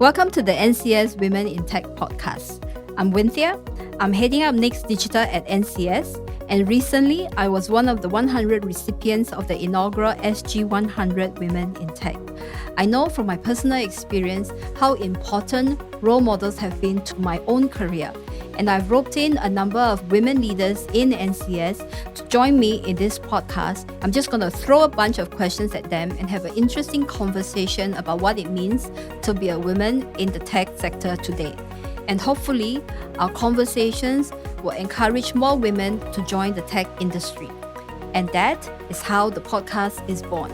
Welcome to the NCS Women in Tech podcast. I'm Wynthia. I'm heading up Next Digital at NCS, and recently I was one of the 100 recipients of the inaugural SG 100 Women in Tech. I know from my personal experience how important role models have been to my own career, and I've roped in a number of women leaders in NCS to join me in this podcast. I'm just going to throw a bunch of questions at them and have an interesting conversation about what it means to be a woman in the tech sector today. And hopefully, our conversations will encourage more women to join the tech industry. And that is how the podcast is born.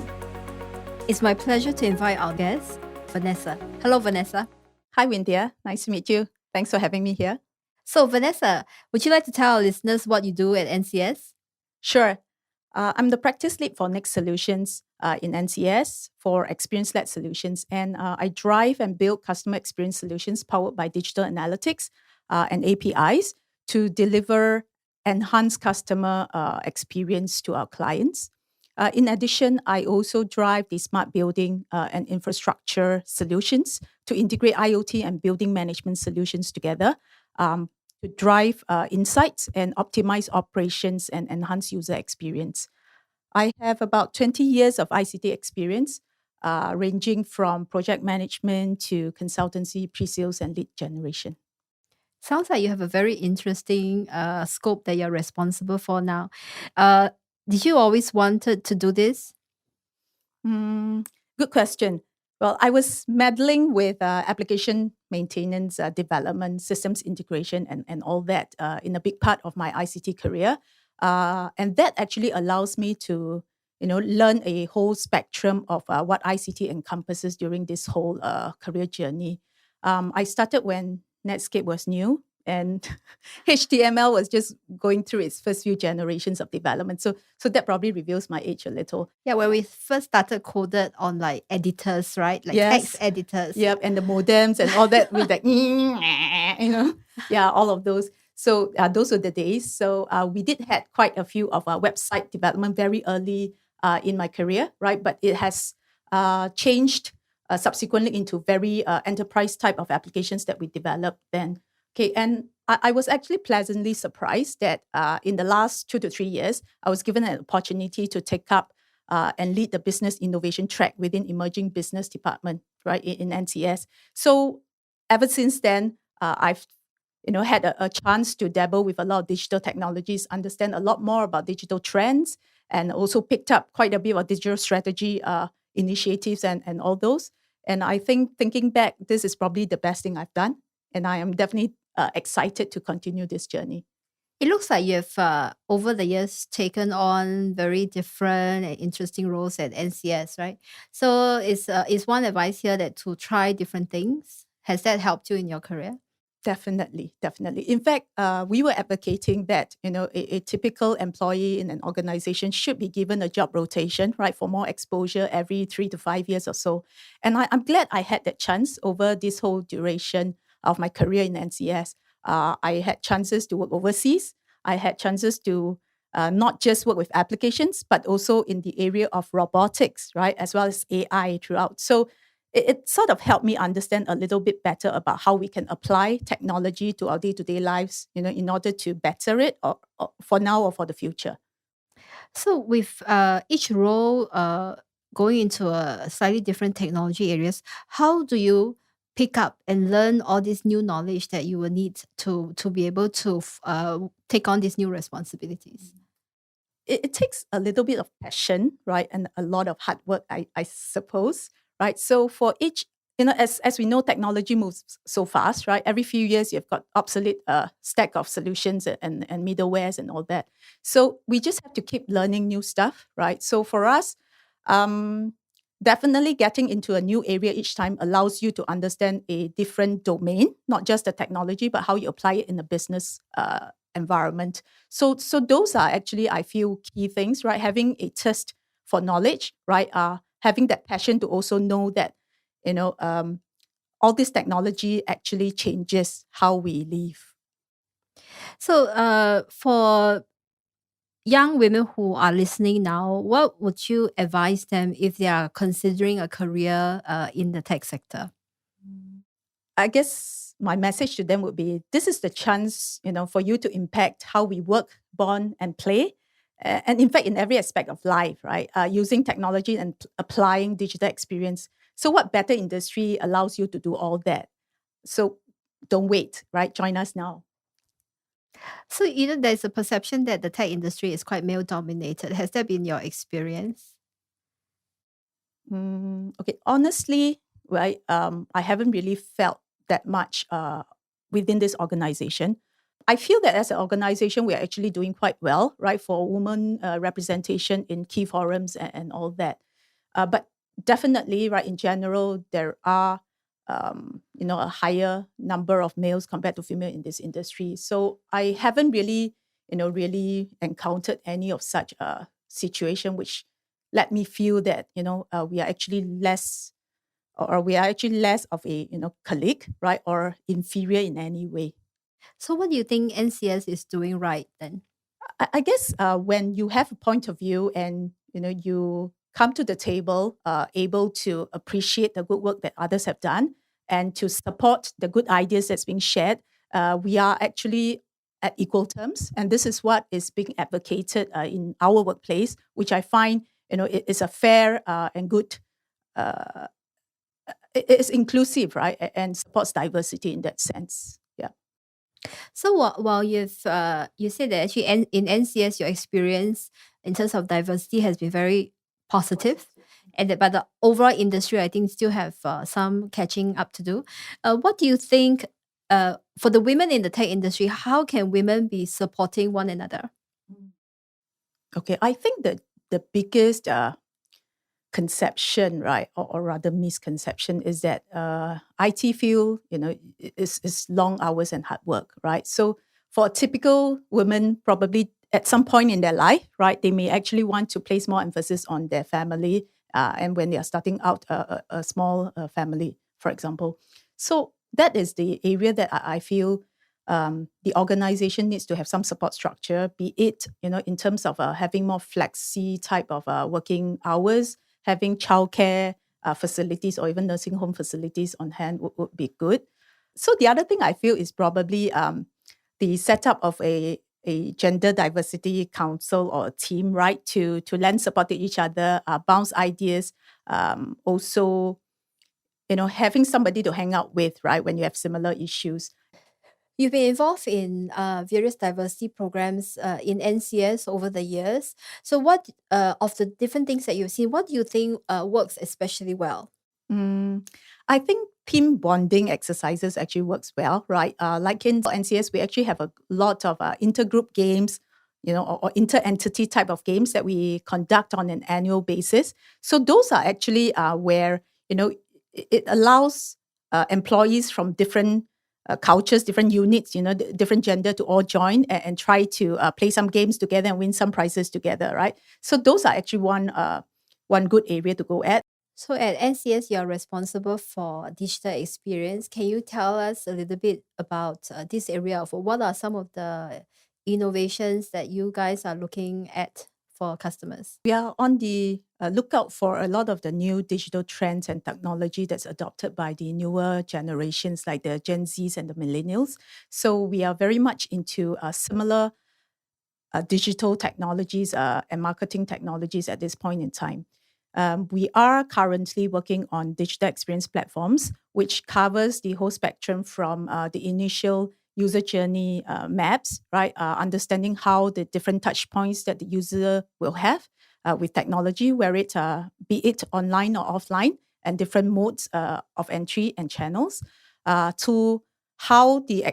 It's my pleasure to invite our guest, Vanessa. Hello, Vanessa. Hi, Wynthia. Nice to meet you. Thanks for having me here. So, Vanessa, would you like to tell our listeners what you do at NCS? Sure. I'm the practice lead for Next Solutions in NCS for experience-led solutions. And I drive and build customer experience solutions powered by digital analytics and APIs to deliver enhanced customer experience to our clients. In addition, I also drive the smart building and infrastructure solutions to integrate IoT and building management solutions together to drive insights and optimize operations and enhance user experience. I have about 20 years of ICT experience, ranging from project management to consultancy, pre-sales, and lead generation. Sounds like you have a very interesting scope that you're responsible for now. Did you always wanted to do this? Good question. Well, I was meddling with application maintenance, development, systems integration, and all that in a big part of my ICT career. And that actually allows me to, learn a whole spectrum of what ICT encompasses during this whole career journey. I started when Netscape was new and HTML was just going through its first few generations of development. So that probably reveals my age a little. Yeah, when we first started coded on like editors, right? Like text editors. Yep, and the modems and all that with like, all of those. So those were the days. So we did had quite a few of our website development very early in my career, right? But it has changed subsequently into very enterprise type of applications that we developed then. Okay, and I was actually pleasantly surprised that in the last 2 to 3 years, I was given an opportunity to take up and lead the business innovation track within emerging business department, right, in NCS. So ever since then, I've had a chance to dabble with a lot of digital technologies, understand a lot more about digital trends, and also picked up quite a bit of digital strategy initiatives and all those. And I think thinking back, this is probably the best thing I've done. And I am definitely excited to continue this journey. It looks like you've, over the years, taken on very different and interesting roles at NCS, right? So is one advice here that to try different things? Has that helped you in your career? Definitely. In fact, we were advocating that, a typical employee in an organization should be given a job rotation, right, for more exposure every 3 to 5 years or so. And I'm glad I had that chance over this whole duration of my career in NCS. I had chances to work overseas. I had chances to not just work with applications, but also in the area of robotics, right, as well as AI throughout. So it sort of helped me understand a little bit better about how we can apply technology to our day-to-day lives, in order to better it or for now or for the future. So with each role going into a slightly different technology areas, how do you pick up and learn all this new knowledge that you will need to be able to take on these new responsibilities? It takes a little bit of passion, right, and a lot of hard work, I suppose, right? So for each, as we know, technology moves so fast, right? Every few years, you've got obsolete stack of solutions and middlewares and all that. So we just have to keep learning new stuff, right? So for us, definitely getting into a new area each time allows you to understand a different domain, not just the technology, but how you apply it in a business environment. So those are actually, I feel, key things, right? Having a thirst for knowledge, right? Having that passion to also know that, all this technology actually changes how we live. So for young women who are listening now, what would you advise them if they are considering a career in the tech sector? I guess my message to them would be, this is the chance, for you to impact how we work, bond, and play. And in fact, in every aspect of life, right? Using technology and applying digital experience. So what better industry allows you to do all that? So don't wait, right? Join us now. So, there's a perception that the tech industry is quite male dominated. Has that been your experience? Okay, honestly, right, I haven't really felt that much within this organization. I feel that as an organization, we are actually doing quite well, right, for women representation in key forums and all that. But definitely, right, in general, there are, a higher number of males compared to female in this industry. So I haven't really, really encountered any of such a situation which let me feel that, we are actually less or we are actually less of a, colleague, right, or inferior in any way. So, what do you think NCS is doing right then? I guess when you have a point of view and you come to the table able to appreciate the good work that others have done and to support the good ideas that's being shared, we are actually at equal terms, and this is what is being advocated in our workplace, which I find it is a fair and good. Uh, it is inclusive, right, and supports diversity in that sense. Yeah. So while you said that actually in NCS your experience in terms of diversity has been very positive, and but the overall industry I think still have some catching up to do. What do you think for the women in the tech industry? How can women be supporting one another? Okay, I think that the biggest conception, right, or rather misconception, is that IT field, is long hours and hard work, right? So for a typical woman, probably at some point in their life, right, they may actually want to place more emphasis on their family, and when they are starting out a small family, for example. So that is the area that I feel the organization needs to have some support structure, be it, in terms of having more flexi type of working hours, having childcare facilities or even nursing home facilities on hand would be good. So the other thing I feel is probably the setup of a gender diversity council or a team, right, to lend support to each other, bounce ideas, also, having somebody to hang out with, right, when you have similar issues. You've been involved in various diversity programs in NCS over the years. So, what of the different things that you've seen, what do you think works especially well? Mm, I think team bonding exercises actually works well, right? Like in NCS, we actually have a lot of intergroup games, or inter-entity type of games that we conduct on an annual basis. So those are actually where, it allows employees from different cultures, different units, different gender to all join and try to play some games together and win some prizes together, right? So those are actually one good area to go at. So at NCS, you're responsible for digital experience. Can you tell us a little bit about this area of what are some of the innovations that you guys are looking at for customers? We are on the lookout for a lot of the new digital trends and technology that's adopted by the newer generations like the Gen Zs and the millennials. So we are very much into similar digital technologies and marketing technologies at this point in time. We are currently working on digital experience platforms, which covers the whole spectrum from the initial user journey maps, right? Understanding how the different touch points that the user will have with technology, where it be it online or offline, and different modes of entry and channels, to how they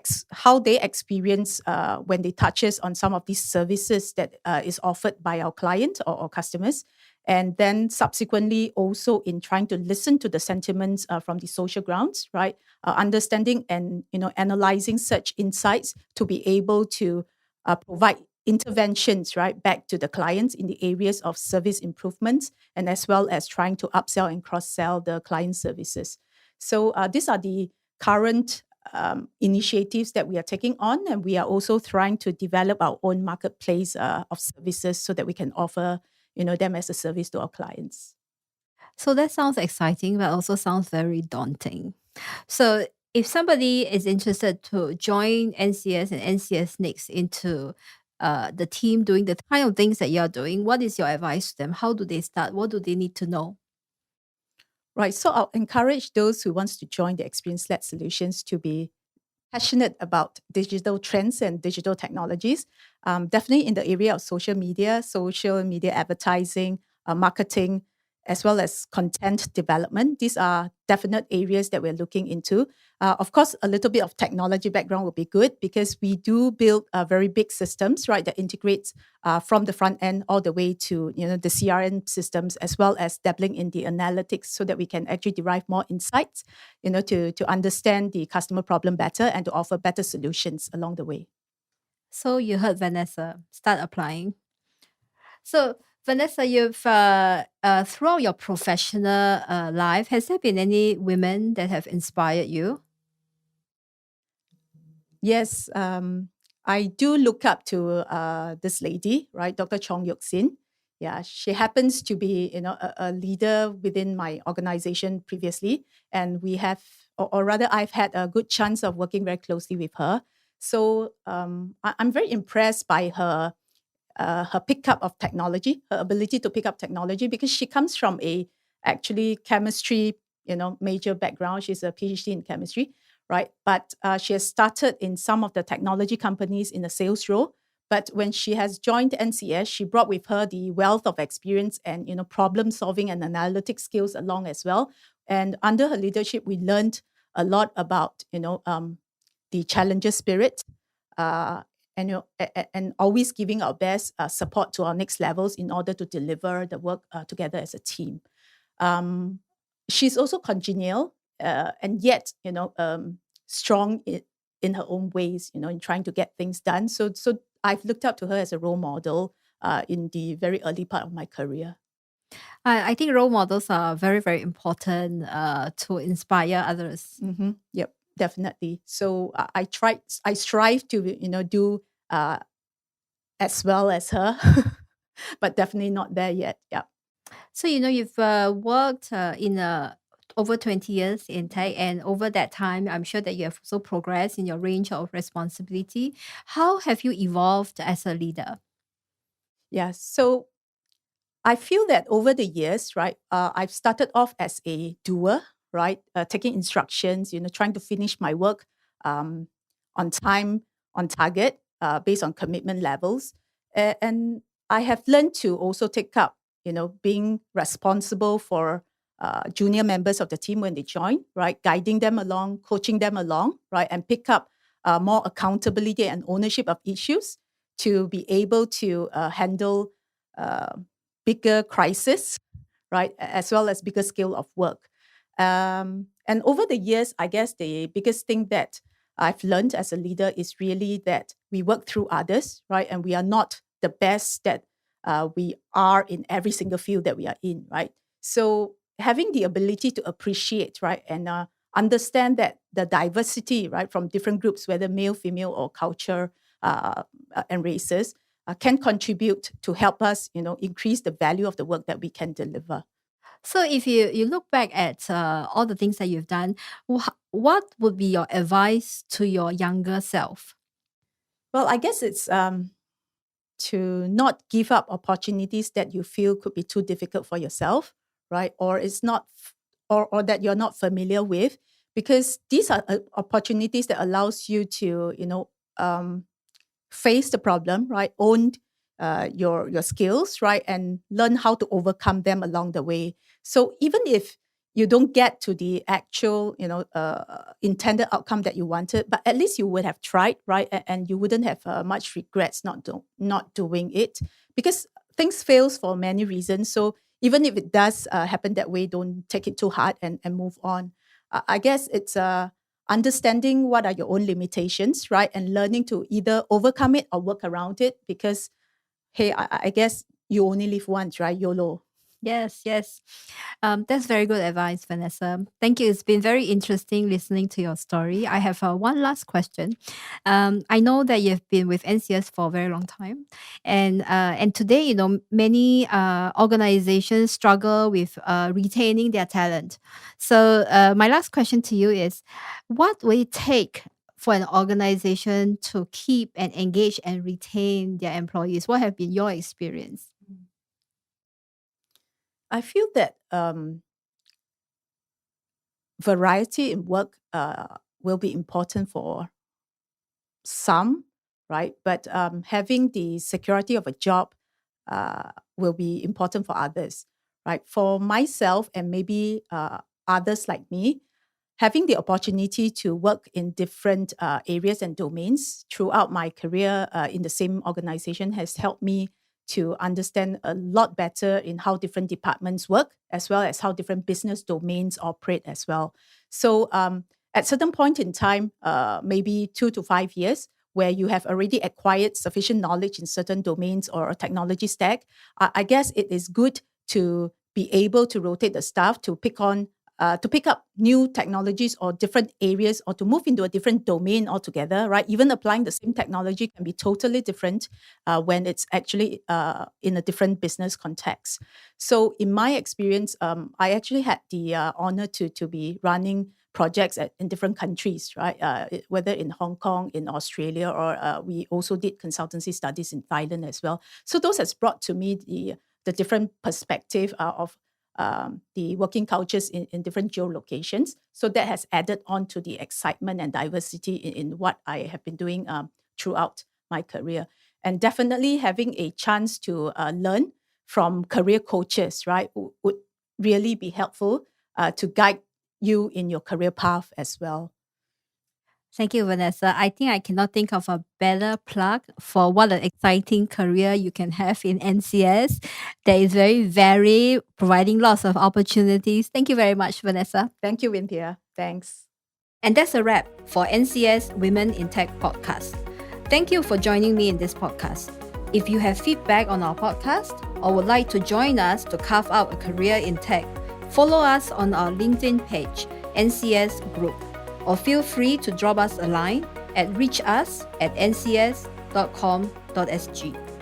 experience when they touches on some of these services that is offered by our client or customers, and then subsequently also in trying to listen to the sentiments from the social grounds, right? Understanding and analyzing such insights to be able to provide interventions, right, back to the clients in the areas of service improvements, and as well as trying to upsell and cross sell the client services. So these are the current initiatives that we are taking on, and we are also trying to develop our own marketplace of services so that we can offer them as a service to our clients. So that sounds exciting, but also sounds very daunting. So if somebody is interested to join NCS and NCS Next into the team doing the kind of things that you're doing, what is your advice to them? How do they start? What do they need to know? Right. So I'll encourage those who wants to join the experience-led solutions to be passionate about digital trends and digital technologies. Definitely in the area of social media advertising, marketing, as well as content development. These are definite areas that we're looking into. Of course, a little bit of technology background would be good because we do build very big systems, right, that integrates from the front end all the way to the CRM systems, as well as dabbling in the analytics, so that we can actually derive more insights, to understand the customer problem better and to offer better solutions along the way. So you heard Vanessa, start applying. So, Vanessa, you've throughout your professional life, has there been any women that have inspired you? Yes, I do look up to this lady, right, Dr. Chong Yok Sin. Yeah, she happens to be, a leader within my organization previously, and we have, or rather, I've had a good chance of working very closely with her. So I'm very impressed by her pickup of technology, her ability to pick up technology, because she comes from a actually chemistry, major background. She's a PhD in chemistry, right? But she has started in some of the technology companies in a sales role. But when she has joined NCS, she brought with her the wealth of experience and problem solving and analytic skills along as well. And under her leadership, we learned a lot about the challenger spirit, uh, and always giving our best support to our next levels in order to deliver the work together as a team. Um, she's also congenial, and yet strong in her own ways, in trying to get things done. So I've looked up to her as a role model in the very early part of my career. I think role models are very, very important to inspire others. Yep, definitely. So I strive to do as well as her, but definitely not there yet. Yeah. So, you've worked in over 20 years in tech, and over that time, I'm sure that you have also progressed in your range of responsibility. How have you evolved as a leader? Yeah. So I feel that over the years, right, I've started off as a doer, right, taking instructions, trying to finish my work um, on time, on target, based on commitment levels. And I have learned to also take up, being responsible for junior members of the team when they join, right, guiding them along, coaching them along, right, and pick up more accountability and ownership of issues to be able to handle Uh, bigger crisis, right, as well as bigger scale of work. And over the years, I guess the biggest thing that I've learned as a leader is really that we work through others, right, and we are not the best that we are in every single field that we are in, right. So having the ability to appreciate, right, and understand that the diversity, right, from different groups, whether male, female, or culture and races, can contribute to help us, increase the value of the work that we can deliver. So, if you look back at all the things that you've done, what would be your advice to your younger self? Well, I guess it's to not give up opportunities that you feel could be too difficult for yourself, right? Or it's not, or that you're not familiar with, because these are opportunities that allows you to, face the problem, right? Own your skills, right? And learn how to overcome them along the way. So even if you don't get to the actual, intended outcome that you wanted, but at least you would have tried, right? And you wouldn't have much regrets not doing it, because things fails for many reasons. So even if it does happen that way, don't take it too hard and move on. I guess it's understanding what are your own limitations, right? And learning to either overcome it or work around it, because, hey, I guess you only live once, right? YOLO. Yes, yes. That's very good advice, Vanessa. Thank you. It's been very interesting listening to your story. I have one last question. I know that you've been with NCS for a very long time, and today, many organizations struggle with retaining their talent. So, my last question to you is, what will it take for an organization to keep and engage and retain their employees? What have been your experience? I feel that variety in work will be important for some, right? But having the security of a job will be important for others, right? For myself and maybe others like me, having the opportunity to work in different areas and domains throughout my career in the same organization has helped me to understand a lot better in how different departments work, as well as how different business domains operate as well. So at certain point in time, maybe 2 to 5 years, where you have already acquired sufficient knowledge in certain domains or a technology stack, I guess it is good to be able to rotate the staff to pick up new technologies or different areas, or to move into a different domain altogether, right? Even applying the same technology can be totally different when it's actually in a different business context. So in my experience, I actually had the honor to be running projects in different countries, right? Whether in Hong Kong, in Australia, or we also did consultancy studies in Thailand as well. So those has brought to me the different perspective of the working cultures in different geolocations. So that has added on to the excitement and diversity in what I have been doing throughout my career. And definitely having a chance to learn from career coaches, right, would really be helpful to guide you in your career path as well. Thank you, Vanessa. I think I cannot think of a better plug for what an exciting career you can have in NCS. That is very varied, providing lots of opportunities. Thank you very much, Vanessa. Thank you, Wynthia. Thanks. And that's a wrap for NCS Women in Tech podcast. Thank you for joining me in this podcast. If you have feedback on our podcast or would like to join us to carve out a career in tech, follow us on our LinkedIn page, NCS Group, or feel free to drop us a line at reachus@ncs.com.sg.